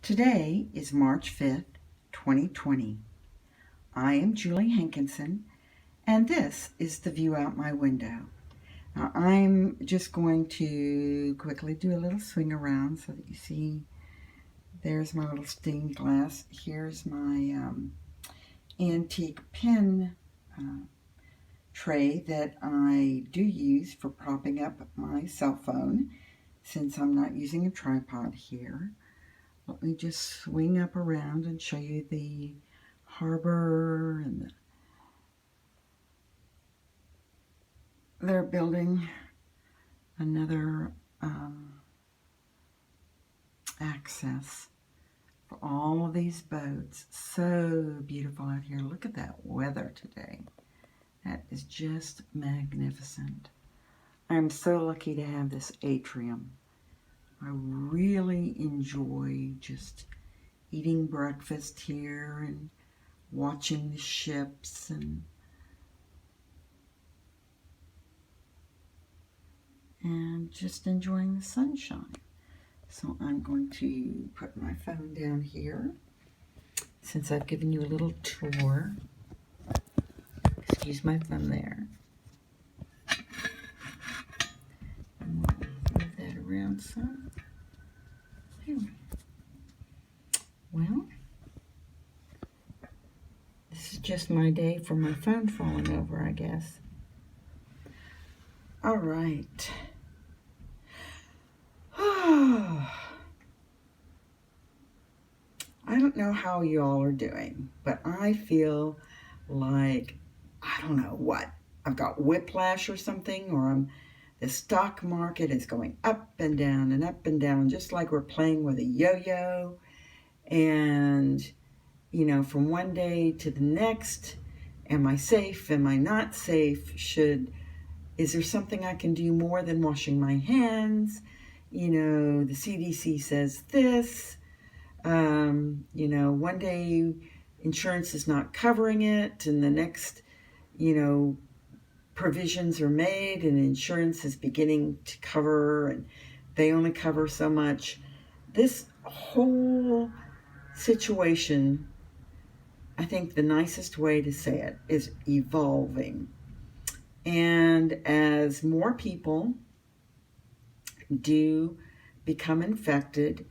Today is March 5th, 2020. I am Julie Hankinson, and this is the view out my window. Now, I'm just going to quickly do a little swing around so that you see there's my little stained glass. Here's my antique pen tray that I do use for propping up my cell phone since I'm not using a tripod here. Let me just swing up around and show you the harbor and they're building another access for all of these boats. So beautiful out here. Look at that weather today. That is just magnificent. I'm so lucky to have this atrium. I really enjoy just eating breakfast here and watching the ships and just enjoying the sunshine. So I'm going to put my phone down here since I've given you a little tour. Excuse my thumb there. And we'll move that around some. There. Well, this is just my day for my phone falling over, I guess. All right. I don't know how y'all are doing, but I feel like, I don't know what, I've got whiplash or something, or the stock market is going up and down, just like we're playing with a yo-yo. And, you know, from one day to the next, am I safe? Am I not safe? Is there something I can do more than washing my hands? You know, the CDC says this. You know, one day insurance is not covering it, and the next, you know, provisions are made and insurance is beginning to cover, and they only cover so much. This whole situation, I think the nicest way to say it is evolving. And as more people do become infected,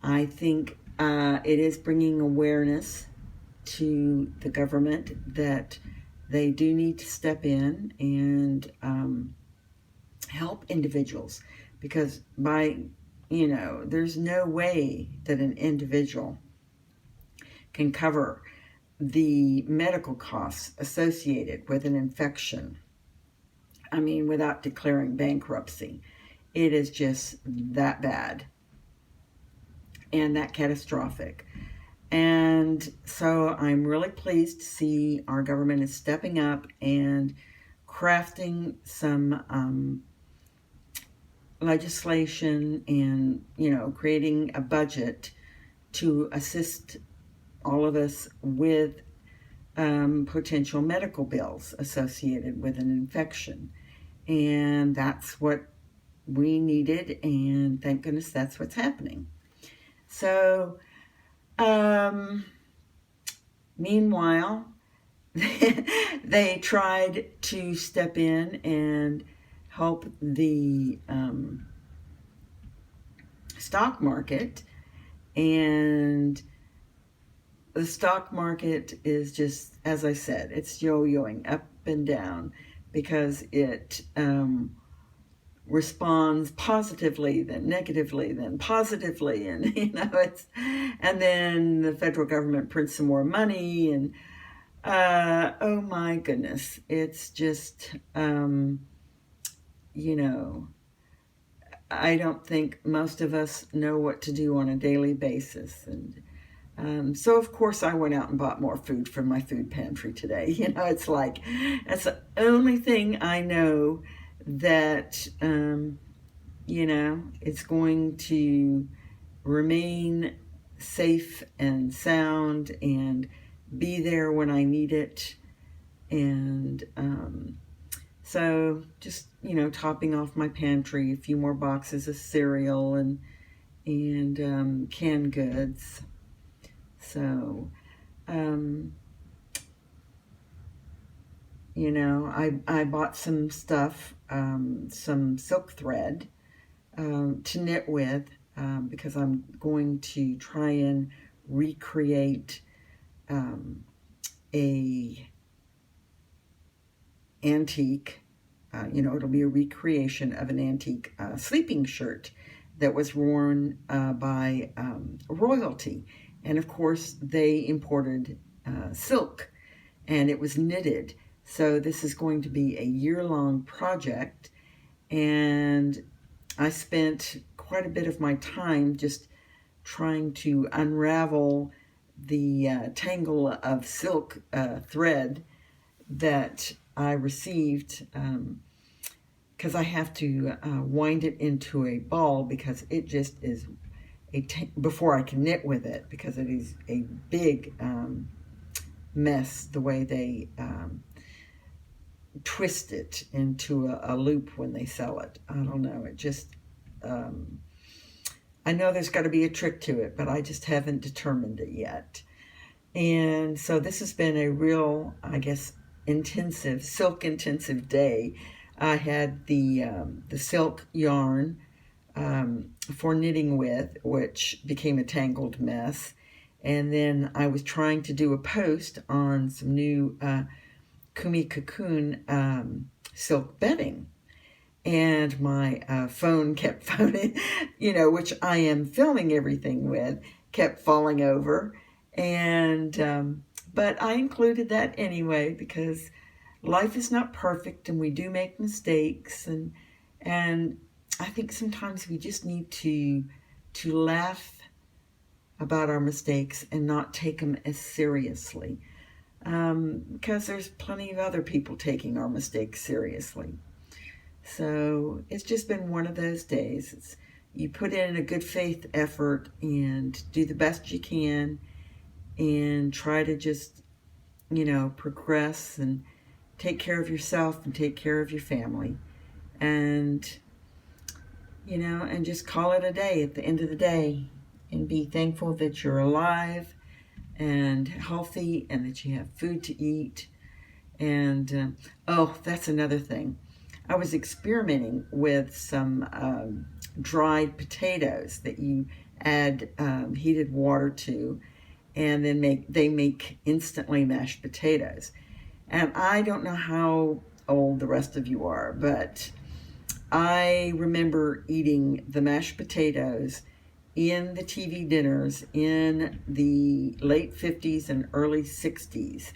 I think it is bringing awareness to the government that they do need to step in and help individuals, because there's no way that an individual can cover the medical costs associated with an infection. I mean, without declaring bankruptcy. It is just that bad and that catastrophic. And so I'm really pleased to see our government is stepping up and crafting some legislation and, creating a budget to assist all of us with potential medical bills associated with an infection. And that's what we needed, and thank goodness that's what's happening. So, meanwhile, they tried to step in and help the stock market, and the stock market is just, as I said, it's yo-yoing up and down because it responds positively, then negatively, then positively, and and then the federal government prints some more money, and oh my goodness, it's just I don't think most of us know what to do on a daily basis. And so of course I went out and bought more food from my food pantry today. It's like, that's the only thing I know that, it's going to remain safe and sound and be there when I need it. And so just, topping off my pantry, a few more boxes of cereal and and canned goods. So, um, I bought some stuff, some silk thread to knit with, because I'm going to try and recreate um, a antique. It'll be a recreation of an antique sleeping shirt that was worn by royalty, and of course they imported silk, and it was knitted. So this is going to be a year-long project, and I spent quite a bit of my time just trying to unravel the tangle of silk thread that I received, because I have to wind it into a ball, because it just is before I can knit with it, because it is a big mess the way they twist it into a loop when they sell it. I don't know. It just, I know there's got to be a trick to it, but I just haven't determined it yet. And so this has been a real, I guess, silk intensive day. I had the silk yarn for knitting with, which became a tangled mess. And then I was trying to do a post on some new Kumi Cocoon silk bedding. And my phone kept phoning, which I am filming everything with, kept falling over. And but I included that anyway, because life is not perfect and we do make mistakes, and I think sometimes we just need to laugh about our mistakes and not take them as seriously, because there's plenty of other people taking our mistakes seriously. So it's just been one of those days. You put in a good faith effort and do the best you can, and try to just, progress and take care of yourself and take care of your family. And, and just call it a day at the end of the day, and be thankful that you're alive and healthy and that you have food to eat. And, oh, that's another thing. I was experimenting with some dried potatoes that you add heated water to, and then they make instantly mashed potatoes. And I don't know how old the rest of you are, but I remember eating the mashed potatoes in the TV dinners in the late 50s and early 60s.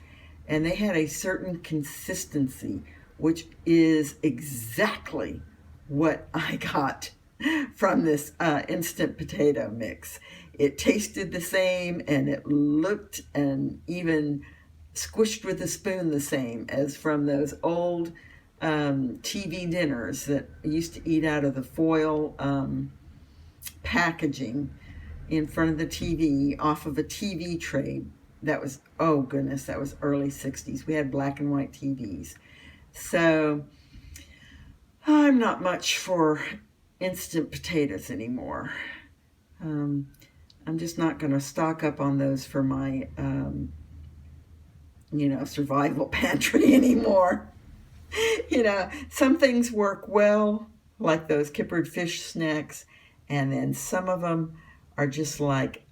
And they had a certain consistency, which is exactly what I got from this instant potato mix. It tasted the same, and it looked and even squished with a spoon the same as from those old TV dinners that I used to eat out of the foil packaging in front of the TV off of a TV tray. That was, oh goodness, that was early 60s. We had black and white TVs. So I'm not much for instant potatoes anymore. I'm just not going to stock up on those for my, survival pantry anymore. Some things work well, like those kippered fish snacks, and then some of them are just like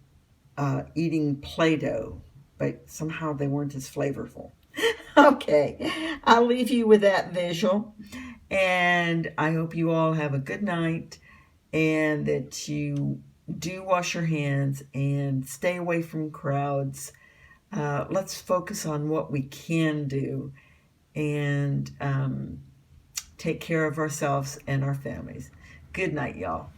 eating Play-Doh, but somehow they weren't as flavorful. Okay, I'll leave you with that visual, and I hope you all have a good night, and that you do wash your hands and stay away from crowds. Let's focus on what we can do, and take care of ourselves and our families. Good night, y'all.